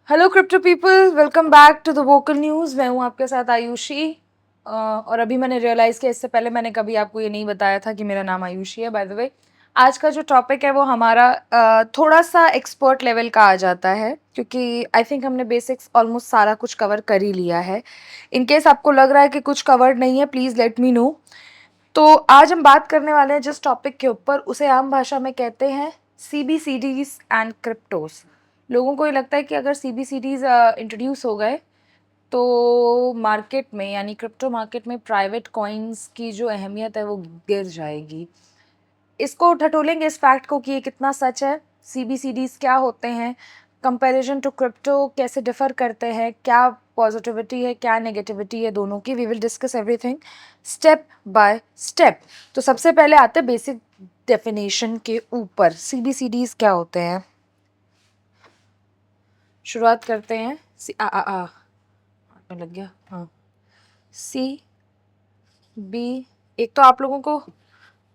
Hello crypto people, welcome back to the vocal news. मैं हूँ आपके साथ आयुषी। और अभी मैंने रियलाइज़ किया, इससे पहले मैंने कभी आपको ये नहीं बताया था कि मेरा नाम आयुषी है। बाय द वे, आज का जो टॉपिक है वो हमारा थोड़ा सा एक्सपर्ट लेवल का आ जाता है, क्योंकि आई थिंक हमने बेसिक्स ऑलमोस्ट सारा कुछ कवर कर ही लिया है। इन केस आपको लग रहा है कि कुछ कवर्ड नहीं है, प्लीज़ लेट मी नो। तो आज हम बात करने वाले हैं जिस टॉपिक के ऊपर, उसे आम भाषा में कहते हैं CBCDs एंड क्रिप्टोस। लोगों को ये लगता है कि अगर CBCDs इंट्रोड्यूस हो गए तो मार्केट में, यानी क्रिप्टो मार्केट में, प्राइवेट कॉइन्स की जो अहमियत है वो गिर जाएगी। इसको टटोलेंगे, इस फैक्ट को कि ये कितना सच है, CBCDs क्या होते हैं, कंपैरिजन टू क्रिप्टो कैसे डिफर करते हैं, क्या पॉजिटिविटी है क्या नेगेटिविटी है दोनों की। We will discuss everything step by step. तो सबसे पहले आते हैं बेसिक डेफिनेशन के ऊपर। CBCDs क्या होते हैं, शुरुआत करते हैं। हाथ में लग गया। हाँ, CB। एक तो आप लोगों को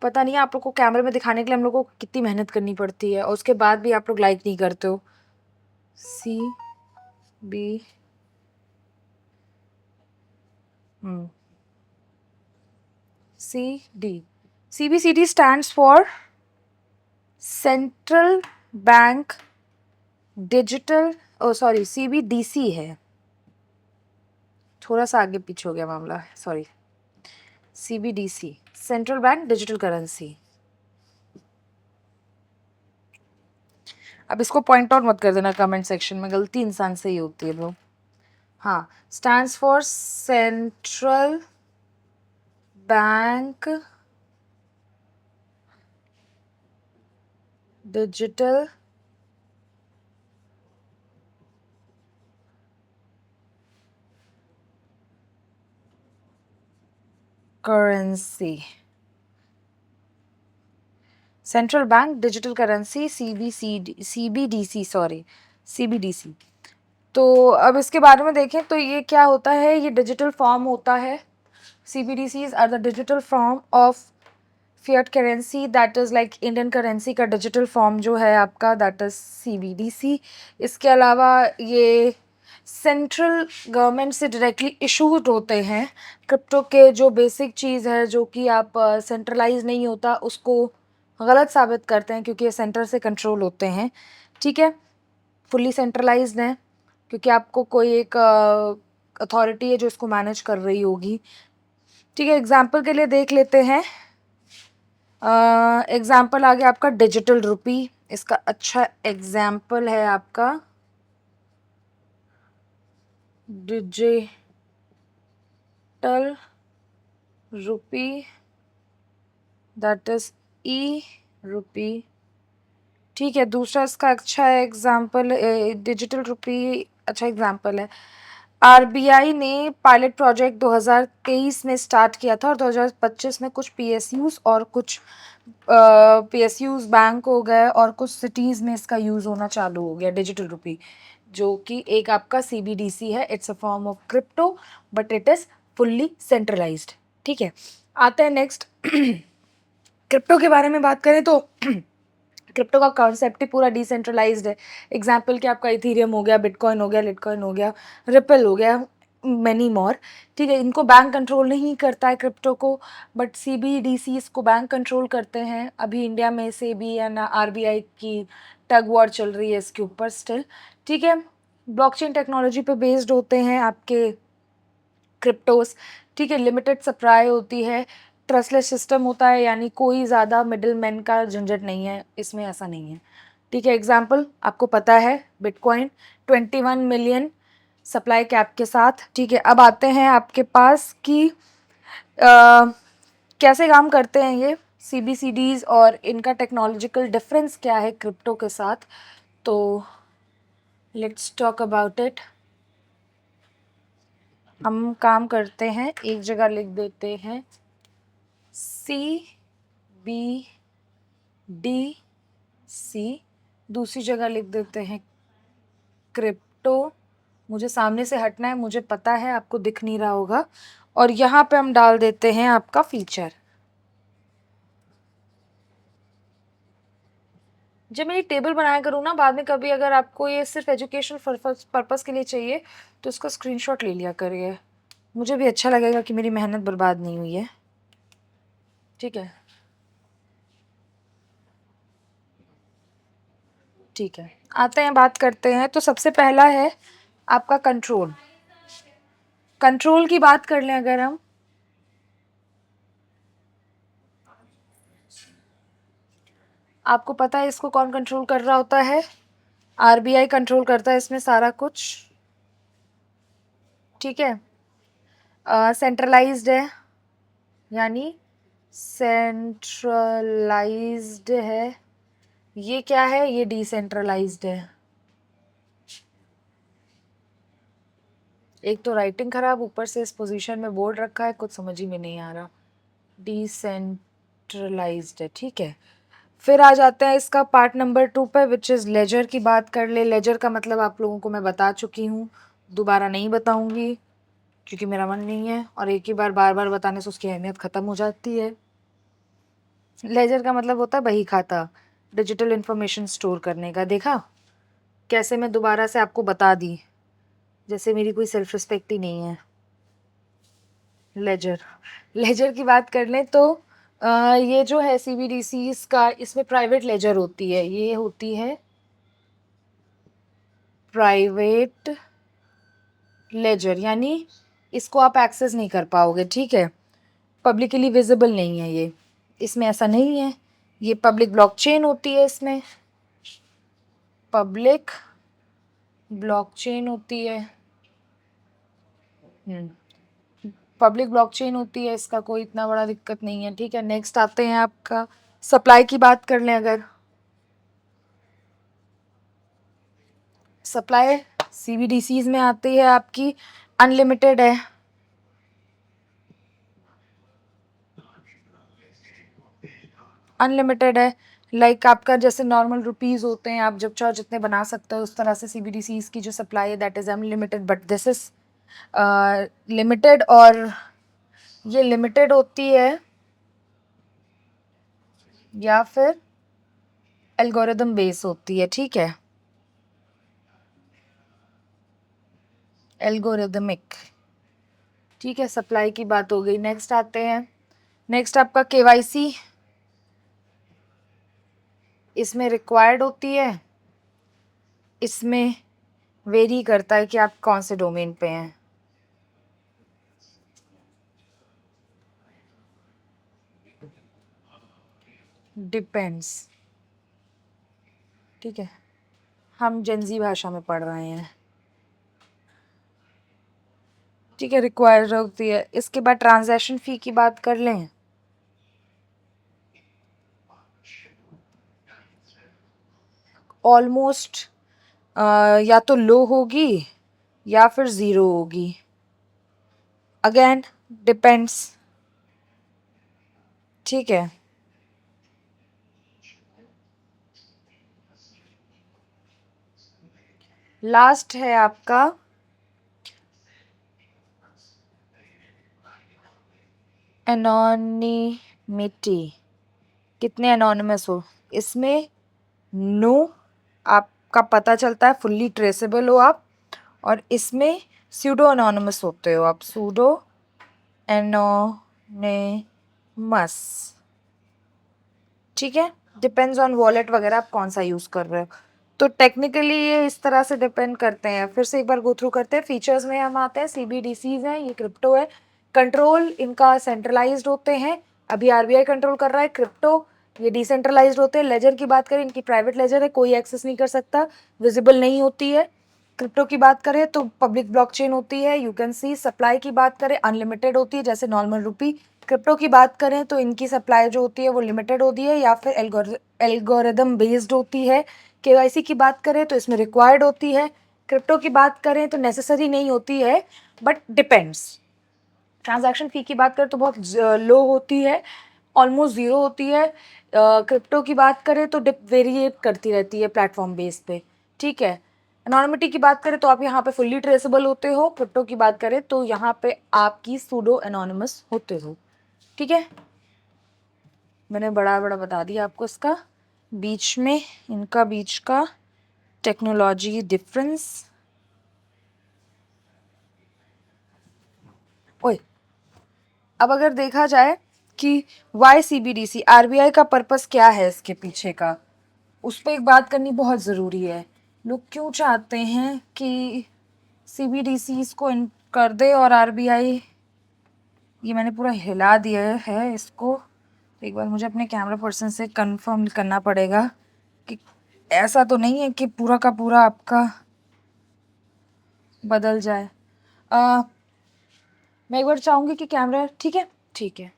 पता नहीं है, आप लोग को कैमरे में दिखाने के लिए हम लोग को कितनी मेहनत करनी पड़ती है, और उसके बाद भी आप लोग लाइक नहीं करते हो। CB। CD। CBCD stands for central bank digital, oh sorry, CBDC है, थोड़ा सा आगे पीछे हो गया मामला, sorry. CBDC central bank digital currency. अब इसको पॉइंट आउट मत कर देना कमेंट सेक्शन में, गलती इंसान से ही होती है ब्रो। हाँ, stands for central bank digital currency. Central bank digital currency, CBDC, sorry, CBDC। तो अब इसके बारे में देखें तो ये क्या होता है, ये डिजिटल फॉर्म होता है। CBDCs are the digital form of fiat currency, that is like Indian currency का डिजिटल फॉर्म जो है आपका, दैट इज़ CBDC। इसके अलावा ये सेंट्रल गवर्नमेंट से डायरेक्टली इशूड होते हैं। क्रिप्टो के जो बेसिक चीज़ है, जो कि आप सेंट्रलाइज नहीं होता, उसको गलत साबित करते हैं, क्योंकि ये सेंटर से कंट्रोल होते हैं। ठीक है, फुल्ली सेंट्रलाइज्ड हैं, क्योंकि आपको कोई एक अथॉरिटी है जो इसको मैनेज कर रही होगी। ठीक है, एग्जाम्पल के लिए देख लेते हैं। एग्जाम्पल आ गया आपका डिजिटल रुपी। इसका अच्छा एग्जाम्पल है आपका डिजिटल रुपी, दैट इज E-रुपी। ठीक है, दूसरा इसका अच्छा एग्जाम्पल, डिजिटल रुपी अच्छा एग्जाम्पल है। RBI ने पायलट प्रोजेक्ट 2023 में स्टार्ट किया था, और 2025 में कुछ PSUs और कुछ PSUs बैंक हो गए, और कुछ सिटीज़ में इसका यूज़ होना चालू हो गया, डिजिटल रुपी, जो कि एक आपका CBDC है। It's a form of crypto, but it is fully centralised. ठीक है, आते हैं नेक्स्ट। क्रिप्टो के बारे में बात करें तो क्रिप्टो का कॉन्सेप्ट ही पूरा डिसेंट्रलाइज्ड है। एग्जाम्पल कि आपका इथीरियम हो गया, बिटकॉइन हो गया, लिटकॉइन हो गया, रिपल हो गया, मैनी मोर। ठीक है, इनको बैंक कंट्रोल नहीं करता है क्रिप्टो को, बट CBDC इसको बैंक कंट्रोल करते हैं। अभी इंडिया में SEBI या RBI की टग वॉर चल रही है इसके ऊपर स्टिल। ठीक है, ब्लॉकचेन टेक्नोलॉजी पे बेस्ड होते हैं आपके क्रिप्टोस। ठीक है, लिमिटेड सप्लाई होती है, ट्रस्टलेस सिस्टम होता है, यानी कोई ज़्यादा मिडिल मैन का झंझट नहीं है इसमें, ऐसा नहीं है। ठीक है, एग्जाम्पल आपको पता है, बिटकॉइन 21 मिलियन सप्लाई कैप के साथ। ठीक है, अब आते हैं आपके पास कि कैसे काम करते हैं ये CBCDs, और इनका टेक्नोलॉजिकल डिफरेंस क्या है क्रिप्टो के साथ। तो लेट्स टॉक अबाउट इट। हम काम करते हैं, एक जगह लिख देते हैं CBDC, दूसरी जगह लिख देते हैं क्रिप्टो। मुझे सामने से हटना है, मुझे पता है आपको दिख नहीं रहा होगा, और यहाँ पे हम डाल देते हैं आपका फीचर। जब मैं ये टेबल बनाया करूँ ना बाद में कभी, अगर आपको ये सिर्फ एजुकेशनल पर्पस के लिए चाहिए तो इसका स्क्रीनशॉट ले लिया करिए, मुझे भी अच्छा लगेगा कि मेरी मेहनत बर्बाद नहीं हुई है। ठीक है, ठीक है, आते हैं बात करते हैं। तो सबसे पहला है आपका कंट्रोल। कंट्रोल की बात कर लें अगर हम, आपको पता है इसको कौन कंट्रोल कर रहा होता है? आरबीआई कंट्रोल करता है इसमें सारा कुछ। ठीक है, सेंट्रलाइज्ड है, यानी सेंट्रलाइज्ड है। ये क्या है? ये डिसेंट्रलाइज्ड है। एक तो राइटिंग खराब, ऊपर से इस पोजीशन में बोर्ड रखा है, कुछ समझ ही में नहीं आ रहा। डिसेंट्रलाइज्ड है, ठीक है। फिर आ जाते हैं इसका पार्ट नंबर 2 पे, विच इज़ लेजर की बात कर ले। लेजर का मतलब आप लोगों को मैं बता चुकी हूँ, दोबारा नहीं बताऊंगी क्योंकि मेरा मन नहीं है, और एक ही बार बार बार बताने से उसकी अहमियत ख़त्म हो जाती है। लेजर का मतलब होता है बही खाता, डिजिटल इंफॉर्मेशन स्टोर करने का। देखा कैसे मैं दोबारा से आपको बता दी, जैसे मेरी कोई सेल्फ रिस्पेक्ट ही नहीं है। लेजर, लेजर की बात कर लें तो ये जो है सीबीडीसी का, इसमें प्राइवेट लेजर होती है, ये होती है प्राइवेट लेजर, यानी इसको आप एक्सेस नहीं कर पाओगे। ठीक है, पब्लिकली विजिबल नहीं है ये, इसमें ऐसा नहीं है। ये पब्लिक ब्लॉकचेन होती है, इसमें पब्लिक ब्लॉकचेन होती है। पब्लिक ब्लॉकचेन होती है, इसका कोई इतना बड़ा दिक्कत नहीं है। ठीक है, नेक्स्ट आते हैं आपका सप्लाई की बात कर लें अगर। सप्लाई सीबीडीसीज में आती है आपकी अनलिमिटेड है। अनलिमिटेड है, लाइक आपका जैसे नॉर्मल रुपीज़ होते हैं, आप जब चाहो जितने बना सकते हो, उस तरह से सीबीडीसीज की जो सप्लाई है that is unlimited, but this is limited. और ये लिमिटेड होती है या फिर एल्गोरिदम बेस होती है। ठीक है, एल्गोरिदमिक। ठीक है, सप्लाई की बात हो गई। नेक्स्ट आते हैं, नेक्स्ट आपका केवाईसी, इसमें रिक्वायर्ड होती है, इसमें वेरी करता है कि आप कौन से डोमेन पे हैं। डिपेंड्स। ठीक है, हम जेंजी भाषा में पढ़ रहे हैं। ठीक है, रिक्वायर्ड होती है। इसके बाद ट्रांजैक्शन फ़ी की बात कर लें, ऑलमोस्ट या तो लो होगी या फिर ज़ीरो होगी। Again depends. ठीक है, लास्ट है आपका एनोनिमिटी, कितने एनोनिमस हो। इसमें नो आपका पता चलता है, फुल्ली ट्रेसेबल हो आप, और इसमें सूडो एनोनिमस होते हो आप, सूडो एनोनिमस। ठीक है, डिपेंड्स ऑन वॉलेट वगैरह आप कौन सा यूज़ कर रहे हो। तो टेक्निकली ये इस तरह से डिपेंड करते हैं। फिर से एक बार गो थ्रू करते हैं। फीचर्स में हम आते हैं, सीबीडीसीज हैं, ये क्रिप्टो है। कंट्रोल इनका सेंट्रलाइज्ड होते हैं, अभी आरबीआई कंट्रोल कर रहा है। क्रिप्टो ये डिसेंट्रलाइज्ड होते हैं। लेजर की बात करें, इनकी प्राइवेट लेजर है, कोई एक्सेस नहीं कर सकता, विजिबल नहीं होती है। क्रिप्टो की बात करें तो पब्लिक ब्लॉकचेन होती है, यू कैन सी। सप्लाई की बात करें अनलिमिटेड होती है, जैसे नॉर्मल रुपी। क्रिप्टो की बात करें तो इनकी सप्लाई जो होती है वो लिमिटेड होती है या फिर एल्गोरिदम बेस्ड होती है। केवाईसी की बात करें तो इसमें रिक्वायर्ड होती है। क्रिप्टो की बात करें तो नेसेसरी नहीं होती है, बट डिपेंड्स। ट्रांजैक्शन फ़ी की बात करें तो बहुत लो होती है, ऑलमोस्ट ज़ीरो होती है। क्रिप्टो की बात करें तो डिप वेरिएट करती रहती है प्लेटफॉर्म बेस पे। ठीक है, एनोनिमिटी की बात करें तो आप यहाँ पे फुल्ली ट्रेसेबल होते हो। क्रिप्टो की बात करें तो यहाँ पे आपकी सूडो एनोनिमस होते हो। ठीक है, मैंने बड़ा बड़ा बता दिया आपको इसका। बीच में इनका बीच का टेक्नोलॉजी डिफरेंस। ओए, अब अगर देखा जाए कि वाई CBDC, RBI का पर्पस क्या है इसके पीछे का, उस पर एक बात करनी बहुत ज़रूरी है। लोग क्यों चाहते हैं कि CBDC को कर दे और RBI, ये मैंने पूरा हिला दिया है इसको। एक बार मुझे अपने कैमरा पर्सन से कंफर्म करना पड़ेगा कि ऐसा तो नहीं है कि पूरा का पूरा आपका बदल जाए। मैं एक बार चाहूँगी कि कैमरा, ठीक है ठीक है,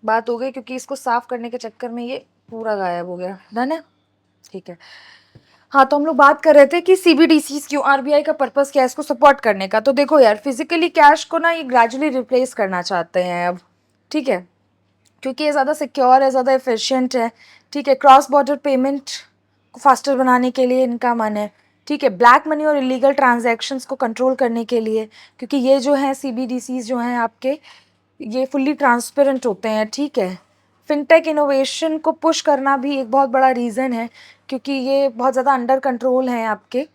बात हो गई, क्योंकि इसको साफ करने के चक्कर में ये पूरा गायब हो गया। डन है, ठीक है। हाँ, तो हम लोग बात कर रहे थे कि CBDCs क्यों, RBI का पर्पस क्या है इसको सपोर्ट करने का। तो देखो यार, फिजिकली कैश को ना ये ग्रेजुअली रिप्लेस करना चाहते हैं अब, ठीक है, क्योंकि ये ज़्यादा सिक्योर है, ज़्यादा एफिशिएंट है, ठीक है। क्रॉस बॉर्डर पेमेंट को फास्टर बनाने के लिए इनका मन है, ठीक है। ब्लैक मनी और इलीगल ट्रांजैक्शंस को कंट्रोल करने के लिए, क्योंकि ये जो हैं CBDCs जो हैं आपके, ये फुल्ली ट्रांसपेरेंट होते हैं, ठीक है। फिनटेक इनोवेशन को पुश करना भी एक बहुत बड़ा रीज़न है, क्योंकि ये बहुत ज़्यादा अंडर कंट्रोल हैं आपके,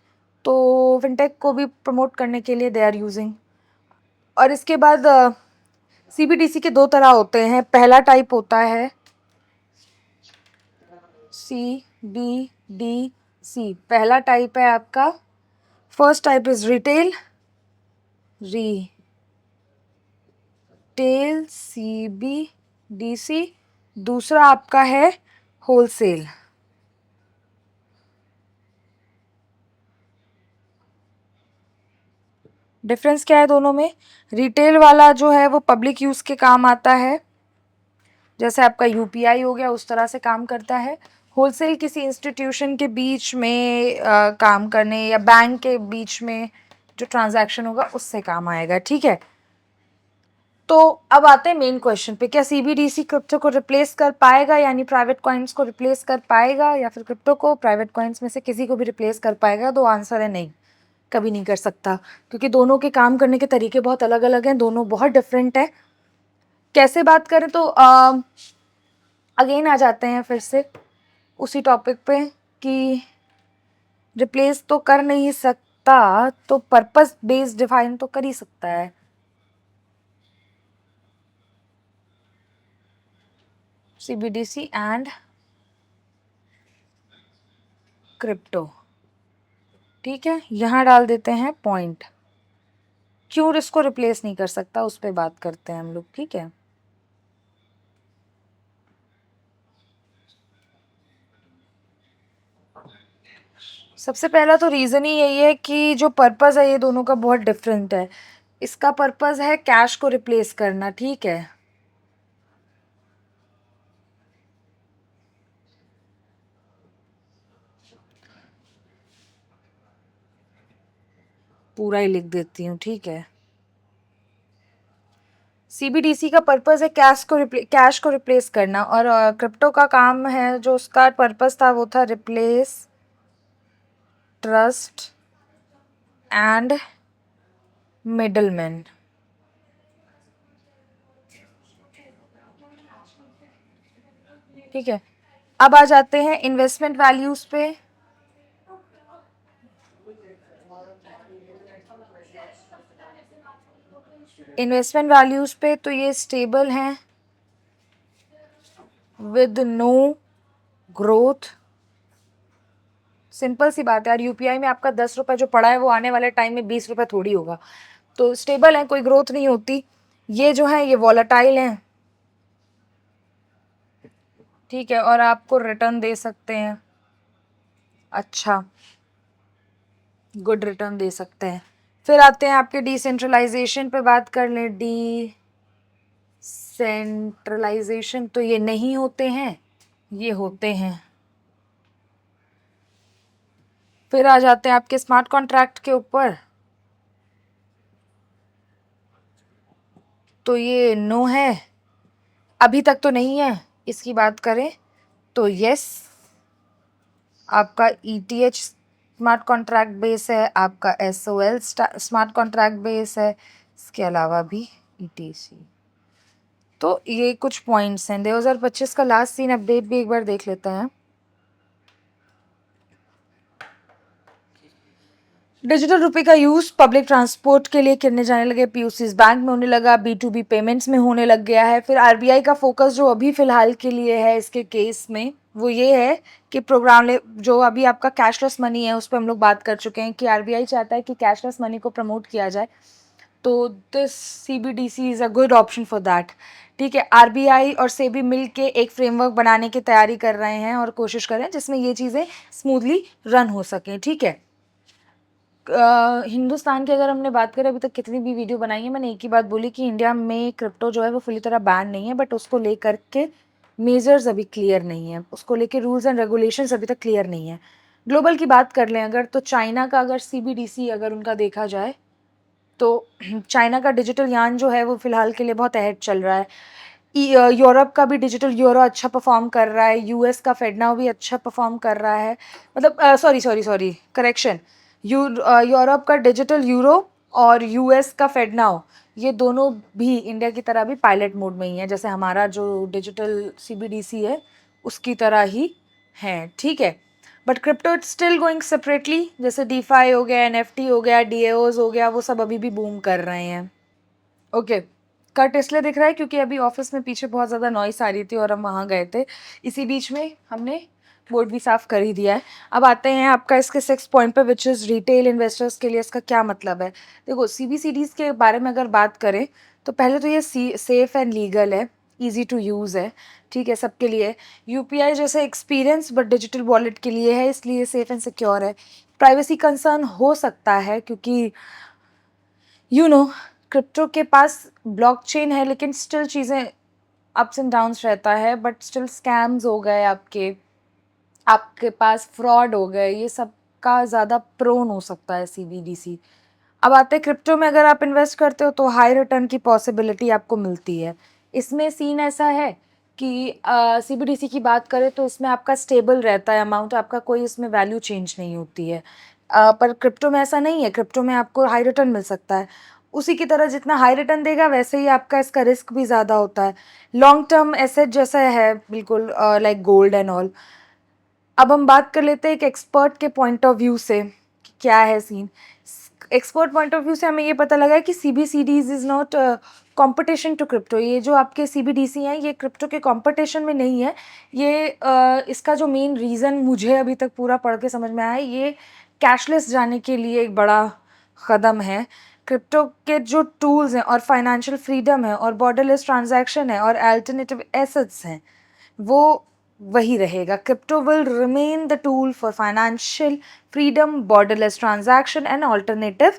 तो फिनटेक को भी प्रमोट करने के लिए दे आर यूजिंग। और इसके बाद CBDC के दो तरह होते हैं। पहला टाइप होता है CBDC, पहला टाइप है आपका, first type is retail CBDC। दूसरा आपका है होलसेल। डिफरेंस क्या है दोनों में? रिटेल वाला जो है वो पब्लिक यूज़ के काम आता है, जैसे आपका UPI हो गया, उस तरह से काम करता है। होलसेल किसी इंस्टीट्यूशन के बीच में काम करने, या बैंक के बीच में जो ट्रांजैक्शन होगा उससे काम आएगा, ठीक है। तो अब आते हैं मेन क्वेश्चन पे, क्या CBDC क्रिप्टो को रिप्लेस कर पाएगा, यानी प्राइवेट कॉइन्स को रिप्लेस कर पाएगा, या फिर क्रिप्टो को प्राइवेट कॉइन्स में से किसी को भी रिप्लेस कर पाएगा? तो आंसर है नहीं, कभी नहीं कर सकता, क्योंकि दोनों के काम करने के तरीके बहुत अलग अलग हैं, दोनों बहुत डिफरेंट है। कैसे बात करें तो अगेन आ जाते हैं फिर से उसी टॉपिक पे कि रिप्लेस तो कर नहीं सकता, तो पर्पस बेस्ड डिफाइन तो कर ही सकता है। CBDC एंड क्रिप्टो, ठीक है, यहाँ डाल देते हैं पॉइंट। क्यों इसको रिप्लेस नहीं कर सकता उस पर बात करते हैं हम लोग, ठीक है। सबसे पहला तो रीज़न ही यही है कि जो पर्पस है ये दोनों का बहुत डिफरेंट है। इसका पर्पस है कैश को रिप्लेस करना, ठीक है। पूरा ही लिख देती हूँ, ठीक है। CBDC का पर्पस है कैश को रिप्लेस करना, और क्रिप्टो का काम है, जो उसका पर्पस था वो था रिप्लेस ट्रस्ट एंड मिडलमैन, ठीक है। अब आ जाते हैं इन्वेस्टमेंट वैल्यूज पे। इन्वेस्टमेंट वैल्यूज पे तो ये स्टेबल हैं विद नो ग्रोथ। सिंपल सी बात है यार, UPI में आपका 10 रुपये जो पड़ा है वो आने वाले टाइम में 20 रुपये थोड़ी होगा, तो स्टेबल है, कोई ग्रोथ नहीं होती। ये जो है ये वॉलेटाइल हैं, ठीक है, और आपको रिटर्न दे सकते हैं, अच्छा गुड रिटर्न दे सकते हैं। फिर आते हैं आपके डिसेंट्रलाइजेशन पे बात कर लें। डिसेंट्रलाइजेशन तो ये नहीं होते हैं, ये होते हैं। फिर आ जाते हैं आपके स्मार्ट कॉन्ट्रैक्ट के ऊपर, तो ये नो है, अभी तक तो नहीं है। इसकी बात करें तो यस, आपका ETH स्मार्ट कॉन्ट्रैक्ट बेस है, आपका SOL स्मार्ट कॉन्ट्रैक्ट बेस है, इसके अलावा भी ETC। तो ये कुछ पॉइंट्स हैं। 2025 का लास्ट सीन अपडेट भी एक बार देख लेते हैं। डिजिटल रुपए का यूज़ पब्लिक ट्रांसपोर्ट के लिए करने जाने लगे, पीयूसीज बैंक में होने लगा, B2B पेमेंट्स में होने लग गया है। फिर आरबीआई का फोकस जो अभी फ़िलहाल के लिए है इसके केस में, वो ये है कि प्रोग्राम ले जो अभी आपका कैशलेस मनी है, उस पे हम लोग बात कर चुके हैं कि आरबीआई चाहता है कि कैशलेस मनी को प्रमोट किया जाए। तो this CBDC is a good option for that. ठीक है, आरबीआई और सेबी मिल के एक फ्रेमवर्क बनाने की तैयारी कर रहे हैं और कोशिश कर रहे हैं जिसमें ये चीज़ें स्मूथली रन हो सकें। ठीक है, हिंदुस्तान की अगर हमने बात करें, अभी तक कितनी भी वीडियो बनाई है, मैंने एक ही बात बोली कि इंडिया में क्रिप्टो जो है वो पूरी तरह बैन नहीं है, बट उसको लेकर के मेजर्स अभी क्लियर नहीं है, उसको लेके रूल्स एंड रेगुलेशंस अभी तक क्लियर नहीं है। ग्लोबल की बात कर लें अगर, तो चाइना का अगर सीबीडीसी अगर उनका देखा जाए तो चाइना का डिजिटल यान जो है वो फिलहाल के लिए बहुत अहेड चल रहा है। यूरोप का भी डिजिटल यूरो अच्छा परफॉर्म कर रहा है, यूएस का फेडनाउ भी अच्छा परफॉर्म कर रहा है, मतलब सॉरी करेक्शन, यूरोप का डिजिटल यूरो और यूएस का फेडनाउ, ये दोनों भी इंडिया की तरह भी पायलट मोड में ही है, जैसे हमारा जो डिजिटल सीबीडीसी है उसकी तरह ही है। ठीक है, but crypto it's still going separately, जैसे डीफाई हो गया, एनएफटी हो गया, डीएओज हो गया, वो सब अभी भी बूम कर रहे हैं। ओके, कट इसलिए दिख रहा है क्योंकि अभी ऑफिस में पीछे बहुत ज़्यादा नॉइस आ रही थी और हम वहाँ गए थे, इसी बीच में हमने बोर्ड भी साफ़ कर ही दिया है। अब आते हैं आपका इसके 6 पॉइंट पे, विच इज़ रिटेल इन्वेस्टर्स के लिए इसका क्या मतलब है। देखो, सीबीसीडीज़ के बारे में अगर बात करें तो पहले तो ये सेफ़ एंड लीगल है, ईजी टू यूज़ है। ठीक है, सबके लिए यूपीआई जैसे एक्सपीरियंस बट डिजिटल वॉलेट के लिए है, इसलिए सेफ़ एंड सिक्योर है। प्राइवेसी कंसर्न हो सकता है क्योंकि क्रिप्टो के पास ब्लॉकचेन है, लेकिन स्टिल चीज़ें अप्स एंड डाउन्स रहता है, बट स्टिल स्कैम्स हो गए, आपके आपके पास फ्रॉड हो गए, ये सब का ज़्यादा प्रोन हो सकता है सीबीडीसी। अब आते हैं क्रिप्टो में, अगर आप इन्वेस्ट करते हो तो हाई रिटर्न की पॉसिबिलिटी आपको मिलती है। इसमें सीन ऐसा है कि सीबीडीसी की बात करें तो इसमें आपका स्टेबल रहता है अमाउंट, आपका कोई इसमें वैल्यू चेंज नहीं होती है। पर क्रिप्टो में ऐसा नहीं है, क्रिप्टो में आपको हाई रिटर्न मिल सकता है। उसी की तरह जितना हाई रिटर्न देगा वैसे ही आपका इसका रिस्क भी ज़्यादा होता है। लॉन्ग टर्म एसेट जैसा है बिल्कुल, लाइक गोल्ड एंड ऑल। अब हम बात कर लेते हैं एक एक्सपर्ट के पॉइंट ऑफ व्यू से कि क्या है scene. Expert point of view से हमें ये पता लगा है कि सीबीसीडीज is not competition to crypto. ये जो आपके सीबीडीसी हैं ये क्रिप्टो के कंपटीशन में नहीं है। ये इसका जो मेन रीज़न मुझे अभी तक पूरा पढ़ के समझ में आया है, ये कैशलेस जाने के लिए एक बड़ा कदम है। क्रिप्टो के जो टूल्स हैं और फाइनेंशियल फ्रीडम है और बॉर्डरलेस ट्रांजैक्शन है और अल्टरनेटिव एसेट्स हैं, वो वही रहेगा। Crypto will remain the tool for financial freedom, borderless transaction and alternative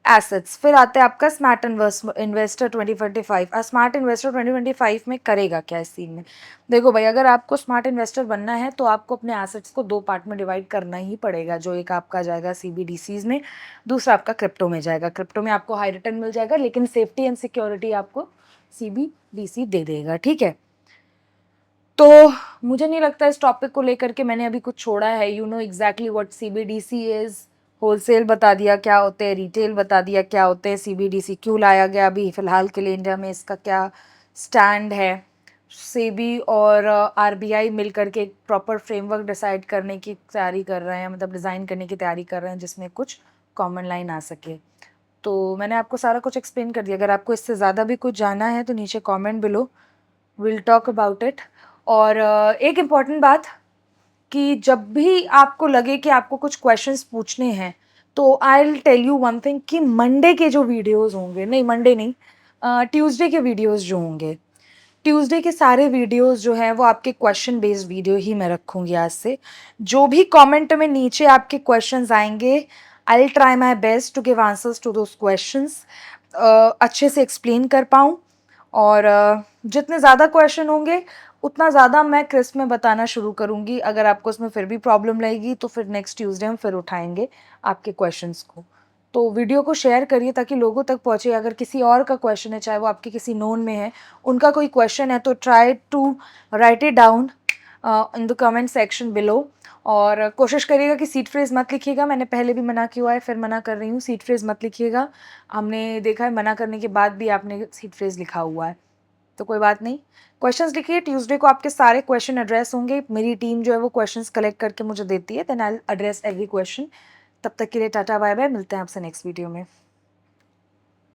assets. फिर आता है आपका स्मार्ट इन्वेस्टर 2025। स्मार्ट इन्वेस्टर 2025 में करेगा क्या इस सीन में? देखो भाई, अगर आपको स्मार्ट इन्वेस्टर बनना है तो आपको अपने एसेट्स को 2 पार्ट में डिवाइड करना ही पड़ेगा। जो एक आपका जाएगा सीबीडीसीज में, दूसरा आपका क्रिप्टो में जाएगा। क्रिप्टो में आपको हाई रिटर्न मिल जाएगा, लेकिन सेफ्टी एंड सिक्योरिटी आपको सीबीडीसी दे देगा। ठीक है, तो मुझे नहीं लगता इस टॉपिक को लेकर के मैंने अभी कुछ छोड़ा है। You know exactly what CBDC is. Wholesale बता दिया क्या होते हैं, रिटेल बता दिया क्या होते हैं, सीबीडीसी क्यों लाया गया अभी फ़िलहाल के लिए इंडिया में, इसका क्या स्टैंड है। सेबी और आरबीआई मिलकर के एक प्रॉपर फ्रेमवर्क डिसाइड करने की तैयारी कर रहे हैं, मतलब डिज़ाइन करने की तैयारी कर रहे हैं जिसमें कुछ कॉमन लाइन आ सके। तो मैंने आपको सारा कुछ एक्सप्लेन कर दिया। अगर आपको इससे ज़्यादा भी कुछ जानना है तो नीचे comment below, will talk about it. और एक इम्पॉर्टेंट बात कि जब भी आपको लगे कि आपको कुछ क्वेश्चंस पूछने हैं तो I will tell you one thing कि मंडे के जो वीडियोस होंगे, नहीं मंडे नहीं, ट्यूसडे के वीडियोस जो होंगे, ट्यूसडे के सारे वीडियोस जो हैं वो आपके क्वेश्चन बेस्ड वीडियो ही मैं रखूँगी आज से। जो भी कमेंट में नीचे आपके क्वेश्चंस आएंगे, I will try my best to give answers to those questions, अच्छे से एक्सप्लेन कर पाऊँ। और जितने ज़्यादा क्वेश्चन होंगे उतना ज़्यादा मैं क्रिस्प में बताना शुरू करूँगी। अगर आपको उसमें फिर भी प्रॉब्लम रहेगी तो फिर नेक्स्ट ट्यूसडे हम फिर उठाएंगे आपके क्वेश्चंस को। तो वीडियो को शेयर करिए ताकि लोगों तक पहुँचे। अगर किसी और का क्वेश्चन है, चाहे वो आपके किसी नोन में है, उनका कोई क्वेश्चन है, तो try to write it down in the comment section below. और कोशिश करिएगा कि सीट फ्रेज़ मत लिखिएगा। मैंने पहले भी मना किया है, फिर मना कर रही हूँ, सीट फ्रेज़ मत लिखिएगा। हमने देखा है मना करने के बाद भी आपने सीट फ्रेज़ लिखा हुआ है, तो कोई बात नहीं। क्वेश्चंस लिखिए, ट्यूसडे को आपके सारे क्वेश्चन एड्रेस होंगे। मेरी टीम जो है वो क्वेश्चंस कलेक्ट करके मुझे देती है, then I will address every question. तब तक के लिए टाटा बाय बाय, मिलते हैं आपसे नेक्स्ट वीडियो में।